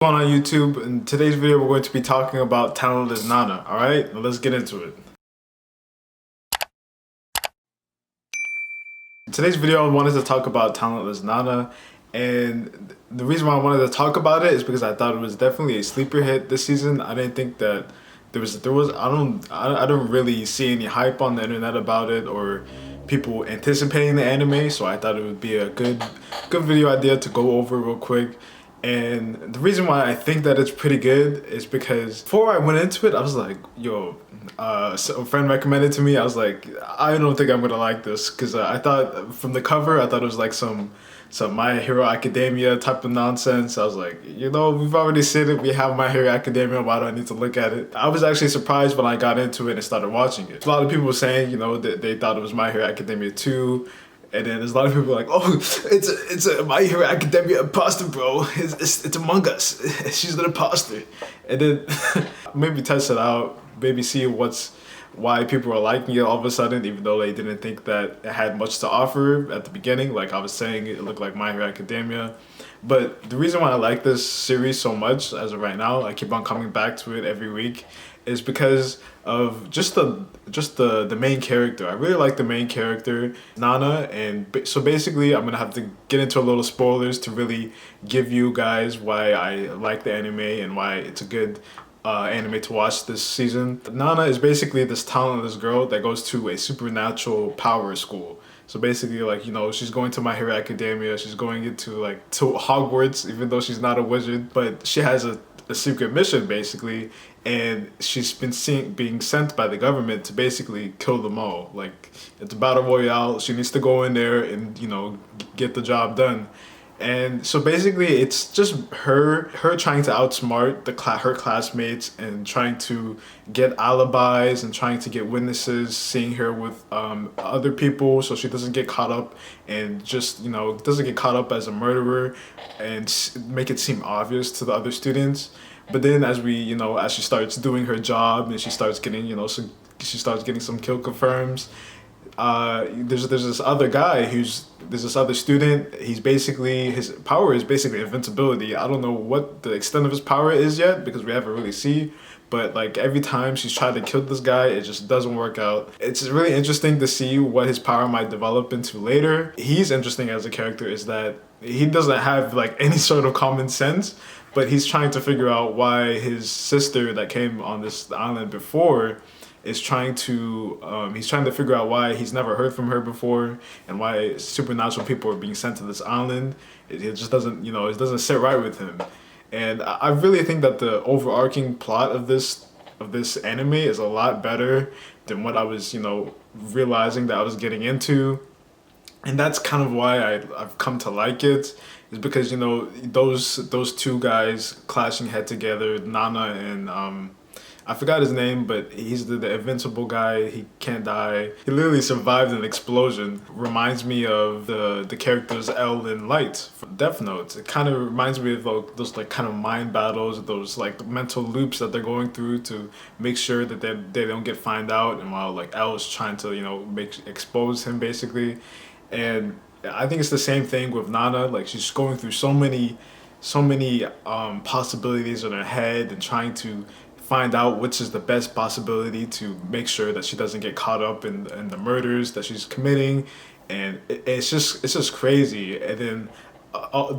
On YouTube. In today's video, we're going to be talking about Talentless Nana. All right, now let's get into it. In today's video, I wanted to talk about Talentless Nana, and the reason why I wanted to talk about it is because I thought it was definitely a sleeper hit this season. I didn't think that there was I don't really see any hype on the internet about it or people anticipating the anime, so I thought it would be a good video idea to go over real quick. And the reason why I think that it's pretty good is because before I went into it, I was like, yo, so a friend recommended to me. I was like, I don't think I'm gonna like this because I thought from the cover, I thought it was like some My Hero Academia type of nonsense. I was like, we've already seen it. We have My Hero Academia. Why do I need to look at it? I was actually surprised when I got into it and started watching it. A lot of people were saying, that they thought it was My Hero Academia 2. And then there's a lot of people like, oh, it's a My Hero Academia imposter, bro. It's Among Us. She's an imposter. And then maybe test it out, maybe see why people are liking it all of a sudden, even though they didn't think that it had much to offer at the beginning. Like I was saying, it looked like My Hero Academia. But the reason why I like this series so much as of right now, I keep on coming back to it every week, is because of just the main character. I really like the main character, Nana, and so basically I'm gonna have to get into a little spoilers to really give you guys why I like the anime and why it's a good anime to watch this season. Nana is basically this talentless girl that goes to a supernatural power school. So basically, like, she's going to My Hero Academia, she's going into, like, to Hogwarts, even though she's not a wizard, but she has a secret mission, basically, and she's been being sent by the government to basically kill them all. Like, it's a battle royale, she needs to go in there and, get the job done. And so basically, it's just her trying to outsmart her classmates and trying to get alibis and trying to get witnesses, seeing her with other people, so she doesn't get caught up and just doesn't get caught up as a murderer and make it seem obvious to the other students. But then as she starts doing her job and she starts getting she starts getting some kill confirms. There's this other guy there's this other student. His power is basically invincibility. I don't know what the extent of his power is yet because we haven't really seen. But like every time she's tried to kill this guy, it just doesn't work out. It's really interesting to see what his power might develop into later. He's interesting as a character is that he doesn't have like any sort of common sense, but he's trying to figure out why his sister that came on this island before is trying to he's trying to figure out why he's never heard from her before and why supernatural people are being sent to this island. It just doesn't it doesn't sit right with him. And I really think that the overarching plot of this anime is a lot better than what I was realizing that I was getting into. And that's kind of why I've come to like it, is because those two guys clashing head together, Nana and I forgot his name, but he's the invincible guy. He can't die. He literally survived an explosion. Reminds me of the characters L and Light from Death Note. It kind of reminds me of those like kind of mind battles, those like mental loops that they're going through to make sure that they don't get found out. And while like L is trying to expose him basically, and I think it's the same thing with Nana. Like she's going through so many possibilities in her head and trying to find out which is the best possibility to make sure that she doesn't get caught up in the murders that she's committing. And it's just crazy. And then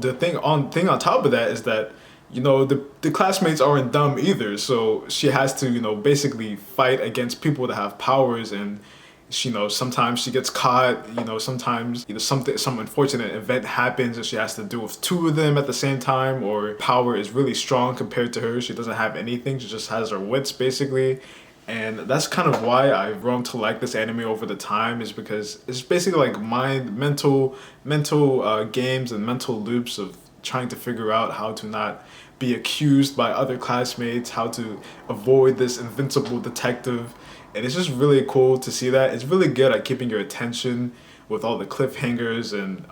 the thing on top of that is that the classmates aren't dumb either, so she has to basically fight against people that have powers. And sometimes she gets caught, sometimes some unfortunate event happens and she has to deal with two of them at the same time, or power is really strong compared to her. She doesn't have anything, she just has her wits basically. And that's kind of why I've grown to like this anime over the time, is because it's basically like mental games and mental loops of trying to figure out how to not be accused by other classmates, how to avoid this invincible detective. And it's just really cool to see that. It's really good at keeping your attention with all the cliffhangers and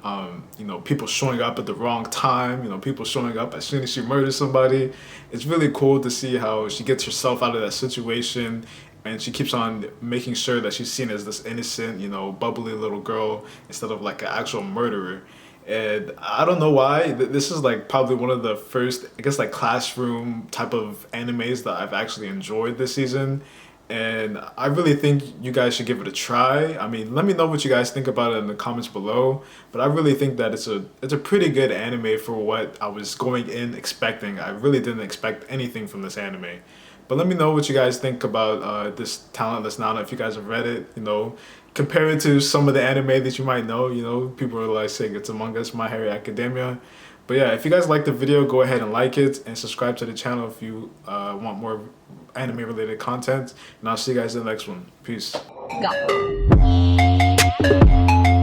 people showing up at the wrong time, people showing up as soon as she murders somebody. It's really cool to see how she gets herself out of that situation, and she keeps on making sure that she's seen as this innocent, bubbly little girl instead of like an actual murderer. And I don't know why. This is like probably one of the first, I guess, like classroom type of animes that I've actually enjoyed this season. And I really think you guys should give it a try. I mean, let me know what you guys think about it in the comments below. But I really think that it's a pretty good anime for what I was going in expecting. I really didn't expect anything from this anime. But let me know what you guys think about this Talentless Nana. If you guys have read it, you know, compare it to some of the anime that you might know. You know, people are like saying it's Among Us, My Hero Academia. But yeah, if you guys like the video, go ahead and like it and subscribe to the channel if you want more anime related content. And I'll see you guys in the next one. Peace. Go.